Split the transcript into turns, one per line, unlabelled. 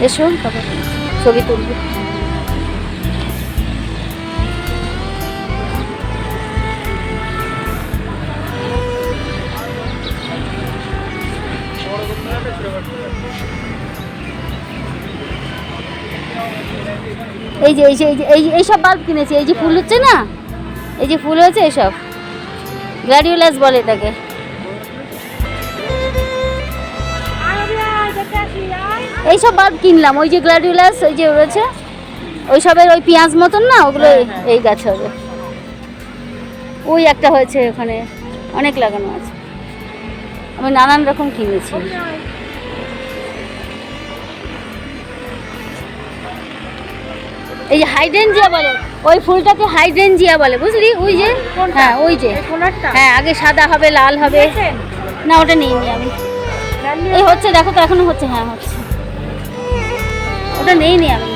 এসো তারপর ছবি তুলবো। এই যে এইসব বাল্ব কিনেছি। এই যে ফুল হচ্ছে না, এই যে ফুল হয়েছে এইসব গ্ল্যাডিওলাস বলে এটাকে। এইসব বাল্ব কিনলাম, ওই যে গ্ল্যাডিওলাস ওই যে রয়েছে ওইসবের ওই পেঁয়াজ মতন না, ওগুলো এই গাছ হবে। ওই একটা হয়েছে ওখানে, অনেক লাগানো আছে। আমি নানান রকম কিনেছি। এই যে হাইড্রেনজিয়া বলে, ওই ফুলটাকে হাইড্রেনজিয়া বলে, বুঝলি? ওই যে হ্যাঁ, ওই যে হ্যাঁ, আগে সাদা হবে, লাল হবে। না, ওটা নিইনি আমি। এই হচ্ছে, দেখো তো এখনো হচ্ছে। হ্যাঁ হচ্ছে, ওটা নেইনি আমি।